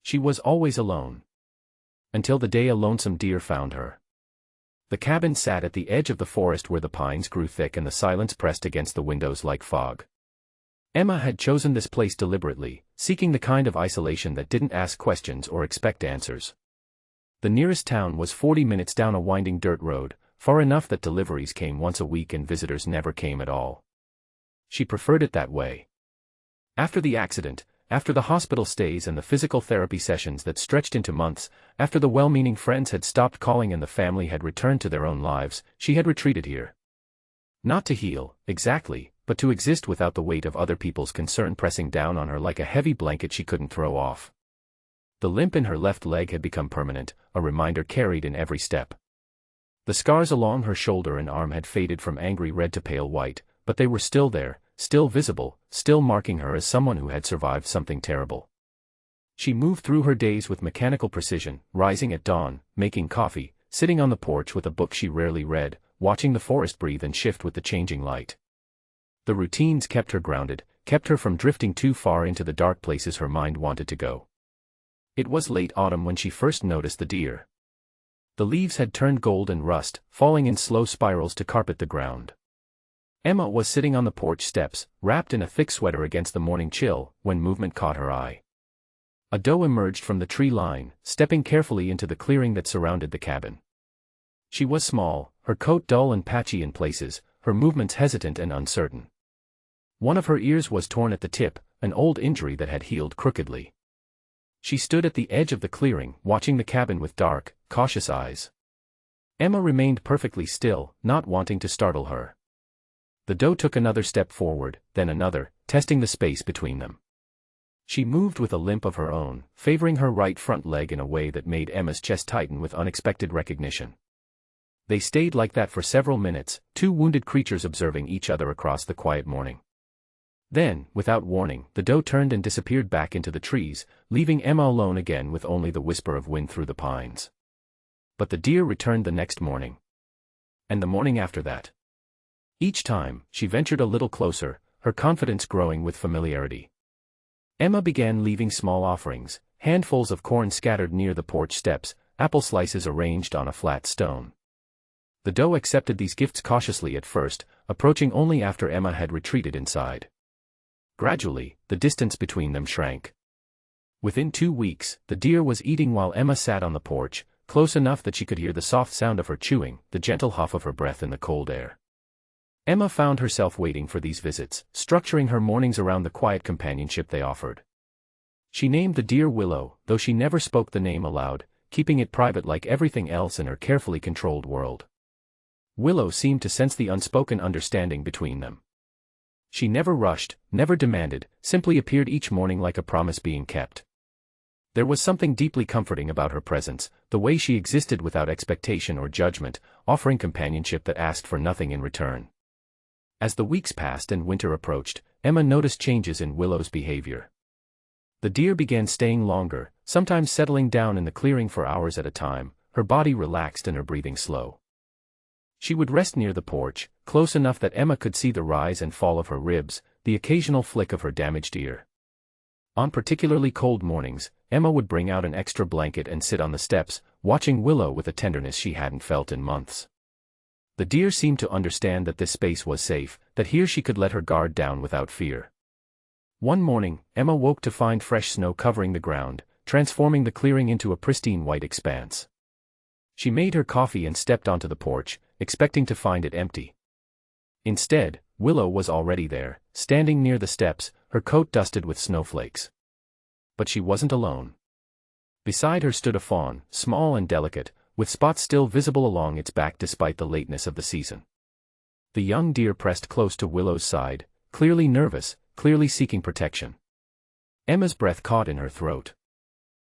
She was always alone. Until the day a lonesome deer found her. The cabin sat at the edge of the forest where the pines grew thick and the silence pressed against the windows like fog. Emma had chosen this place deliberately, seeking the kind of isolation that didn't ask questions or expect answers. The nearest town was 40 minutes down a winding dirt road, far enough that deliveries came once a week and visitors never came at all. She preferred it that way. After the accident, after the hospital stays and the physical therapy sessions that stretched into months, after the well-meaning friends had stopped calling and the family had returned to their own lives, she had retreated here. Not to heal, exactly, but to exist without the weight of other people's concern pressing down on her like a heavy blanket she couldn't throw off. The limp in her left leg had become permanent, a reminder carried in every step. The scars along her shoulder and arm had faded from angry red to pale white, but they were still there, still visible, still marking her as someone who had survived something terrible. She moved through her days with mechanical precision, rising at dawn, making coffee, sitting on the porch with a book she rarely read, watching the forest breathe and shift with the changing light. The routines kept her grounded, kept her from drifting too far into the dark places her mind wanted to go. It was late autumn when she first noticed the deer. The leaves had turned gold and rust, falling in slow spirals to carpet the ground. Emma was sitting on the porch steps, wrapped in a thick sweater against the morning chill, when movement caught her eye. A doe emerged from the tree line, stepping carefully into the clearing that surrounded the cabin. She was small, her coat dull and patchy in places, her movements hesitant and uncertain. One of her ears was torn at the tip, an old injury that had healed crookedly. She stood at the edge of the clearing, watching the cabin with dark, cautious eyes. Emma remained perfectly still, not wanting to startle her. The doe took another step forward, then another, testing the space between them. She moved with a limp of her own, favoring her right front leg in a way that made Emma's chest tighten with unexpected recognition. They stayed like that for several minutes, two wounded creatures observing each other across the quiet morning. Then, without warning, the doe turned and disappeared back into the trees, leaving Emma alone again with only the whisper of wind through the pines. But the deer returned the next morning. And the morning after that. Each time, she ventured a little closer, her confidence growing with familiarity. Emma began leaving small offerings, handfuls of corn scattered near the porch steps, apple slices arranged on a flat stone. The doe accepted these gifts cautiously at first, approaching only after Emma had retreated inside. Gradually, the distance between them shrank. Within 2 weeks, the deer was eating while Emma sat on the porch, close enough that she could hear the soft sound of her chewing, the gentle huff of her breath in the cold air. Emma found herself waiting for these visits, structuring her mornings around the quiet companionship they offered. She named the deer Willow, though she never spoke the name aloud, keeping it private like everything else in her carefully controlled world. Willow seemed to sense the unspoken understanding between them. She never rushed, never demanded, simply appeared each morning like a promise being kept. There was something deeply comforting about her presence, the way she existed without expectation or judgment, offering companionship that asked for nothing in return. As the weeks passed and winter approached, Emma noticed changes in Willow's behavior. The deer began staying longer, sometimes settling down in the clearing for hours at a time, her body relaxed and her breathing slow. She would rest near the porch, close enough that Emma could see the rise and fall of her ribs, the occasional flick of her damaged ear. On particularly cold mornings, Emma would bring out an extra blanket and sit on the steps, watching Willow with a tenderness she hadn't felt in months. The deer seemed to understand that this space was safe, that here she could let her guard down without fear. One morning, Emma woke to find fresh snow covering the ground, transforming the clearing into a pristine white expanse. She made her coffee and stepped onto the porch, expecting to find it empty. Instead, Willow was already there, standing near the steps, her coat dusted with snowflakes. But she wasn't alone. Beside her stood a fawn, small and delicate, with spots still visible along its back despite the lateness of the season. The young deer pressed close to Willow's side, clearly nervous, clearly seeking protection. Emma's breath caught in her throat.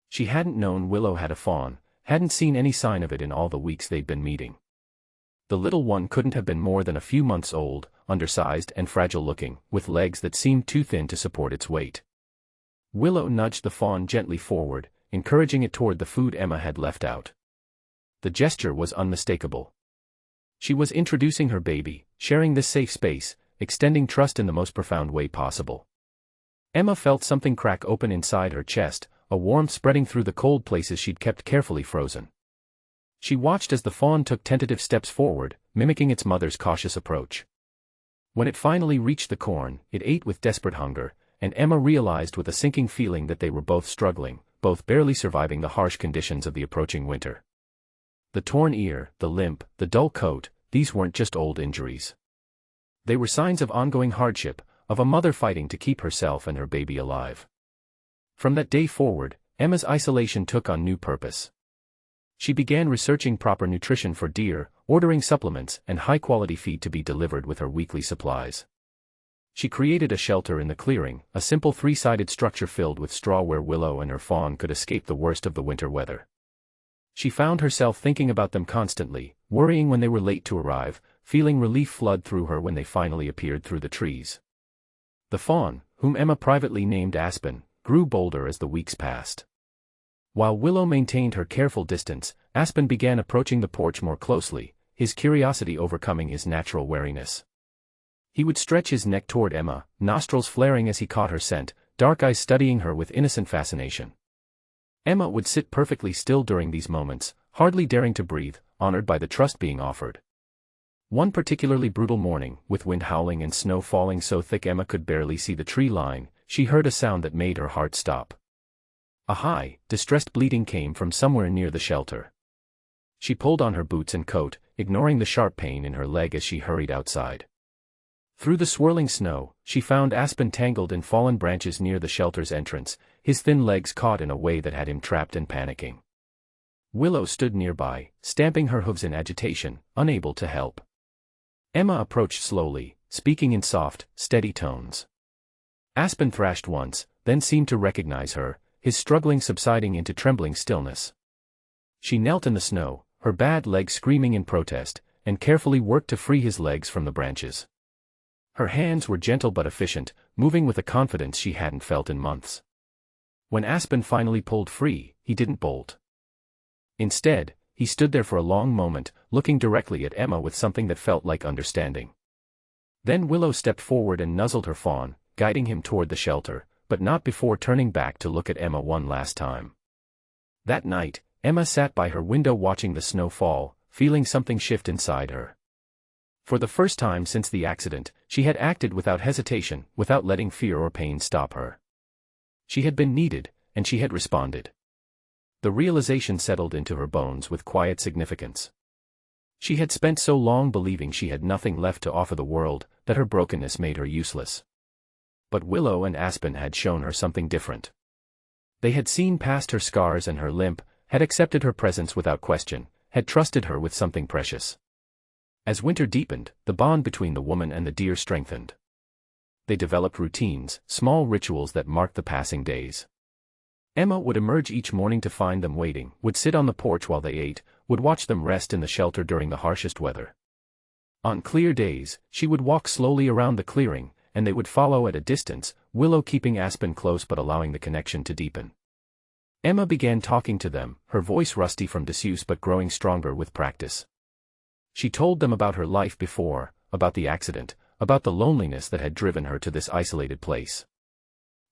She hadn't known Willow had a fawn, hadn't seen any sign of it in all the weeks they'd been meeting. The little one couldn't have been more than a few months old, undersized and fragile-looking, with legs that seemed too thin to support its weight. Willow nudged the fawn gently forward, encouraging it toward the food Emma had left out. The gesture was unmistakable. She was introducing her baby, sharing this safe space, extending trust in the most profound way possible. Emma felt something crack open inside her chest, a warmth spreading through the cold places she'd kept carefully frozen. She watched as the fawn took tentative steps forward, mimicking its mother's cautious approach. When it finally reached the corn, it ate with desperate hunger, and Emma realized with a sinking feeling that they were both struggling, both barely surviving the harsh conditions of the approaching winter. The torn ear, the limp, the dull coat, these weren't just old injuries. They were signs of ongoing hardship, of a mother fighting to keep herself and her baby alive. From that day forward, Emma's isolation took on new purpose. She began researching proper nutrition for deer, ordering supplements and high-quality feed to be delivered with her weekly supplies. She created a shelter in the clearing, a simple three-sided structure filled with straw where Willow and her fawn could escape the worst of the winter weather. She found herself thinking about them constantly, worrying when they were late to arrive, feeling relief flood through her when they finally appeared through the trees. The fawn, whom Emma privately named Aspen, grew bolder as the weeks passed. While Willow maintained her careful distance, Aspen began approaching the porch more closely, his curiosity overcoming his natural wariness. He would stretch his neck toward Emma, nostrils flaring as he caught her scent, dark eyes studying her with innocent fascination. Emma would sit perfectly still during these moments, hardly daring to breathe, honored by the trust being offered. One particularly brutal morning, with wind howling and snow falling so thick Emma could barely see the tree line, she heard a sound that made her heart stop. A high, distressed bleating came from somewhere near the shelter. She pulled on her boots and coat, ignoring the sharp pain in her leg as she hurried outside. Through the swirling snow, she found Aspen tangled in fallen branches near the shelter's entrance, his thin legs caught in a way that had him trapped and panicking. Willow stood nearby, stamping her hooves in agitation, unable to help. Emma approached slowly, speaking in soft, steady tones. Aspen thrashed once, then seemed to recognize her, his struggling subsiding into trembling stillness. She knelt in the snow, her bad leg screaming in protest, and carefully worked to free his legs from the branches. Her hands were gentle but efficient, moving with a confidence she hadn't felt in months. When Aspen finally pulled free, he didn't bolt. Instead, he stood there for a long moment, looking directly at Emma with something that felt like understanding. Then Willow stepped forward and nuzzled her fawn, guiding him toward the shelter, but not before turning back to look at Emma one last time. That night, Emma sat by her window watching the snow fall, feeling something shift inside her. For the first time since the accident, she had acted without hesitation, without letting fear or pain stop her. She had been needed, and she had responded. The realization settled into her bones with quiet significance. She had spent so long believing she had nothing left to offer the world, that her brokenness made her useless. But Willow and Aspen had shown her something different. They had seen past her scars and her limp, had accepted her presence without question, had trusted her with something precious. As winter deepened, the bond between the woman and the deer strengthened. They developed routines, small rituals that marked the passing days. Emma would emerge each morning to find them waiting, would sit on the porch while they ate, would watch them rest in the shelter during the harshest weather. On clear days, she would walk slowly around the clearing, and they would follow at a distance, Willow keeping Aspen close but allowing the connection to deepen. Emma began talking to them, her voice rusty from disuse but growing stronger with practice. She told them about her life before, about the accident, about the loneliness that had driven her to this isolated place.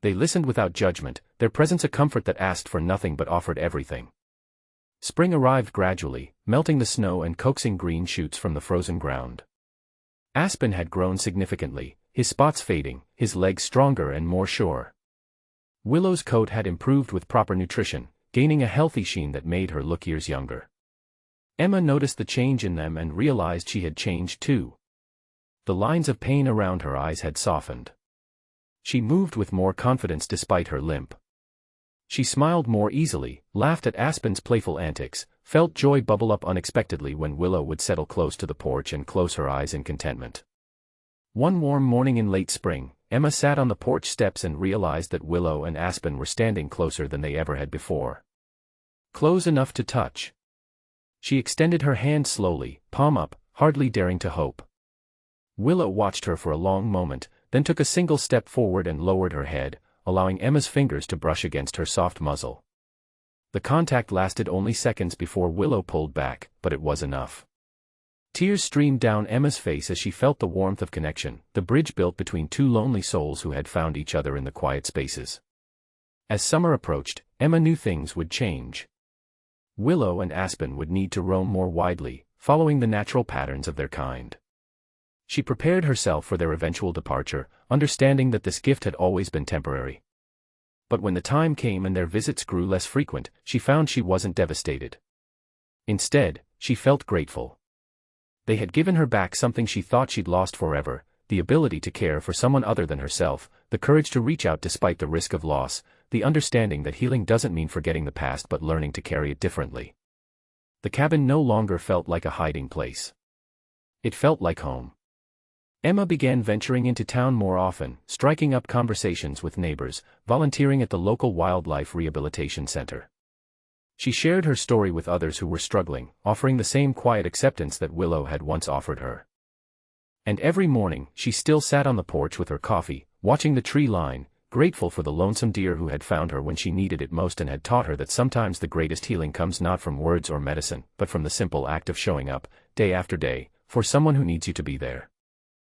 They listened without judgment, their presence a comfort that asked for nothing but offered everything. Spring arrived gradually, melting the snow and coaxing green shoots from the frozen ground. Aspen had grown significantly, his spots fading, his legs stronger and more sure. Willow's coat had improved with proper nutrition, gaining a healthy sheen that made her look years younger. Emma noticed the change in them and realized she had changed too. The lines of pain around her eyes had softened. She moved with more confidence despite her limp. She smiled more easily, laughed at Aspen's playful antics, felt joy bubble up unexpectedly when Willow would settle close to the porch and close her eyes in contentment. One warm morning in late spring, Emma sat on the porch steps and realized that Willow and Aspen were standing closer than they ever had before. Close enough to touch. She extended her hand slowly, palm up, hardly daring to hope. Willow watched her for a long moment, then took a single step forward and lowered her head, allowing Emma's fingers to brush against her soft muzzle. The contact lasted only seconds before Willow pulled back, but it was enough. Tears streamed down Emma's face as she felt the warmth of connection, the bridge built between two lonely souls who had found each other in the quiet spaces. As summer approached, Emma knew things would change. Willow and Aspen would need to roam more widely, following the natural patterns of their kind. She prepared herself for their eventual departure, understanding that this gift had always been temporary. But when the time came and their visits grew less frequent, she found she wasn't devastated. Instead, she felt grateful. They had given her back something she thought she'd lost forever: the ability to care for someone other than herself, the courage to reach out despite the risk of loss, the understanding that healing doesn't mean forgetting the past but learning to carry it differently. The cabin no longer felt like a hiding place. It felt like home. Emma began venturing into town more often, striking up conversations with neighbors, volunteering at the local wildlife rehabilitation center. She shared her story with others who were struggling, offering the same quiet acceptance that Willow had once offered her. And every morning, she still sat on the porch with her coffee, watching the tree line, grateful for the lonesome deer who had found her when she needed it most and had taught her that sometimes the greatest healing comes not from words or medicine, but from the simple act of showing up, day after day, for someone who needs you to be there.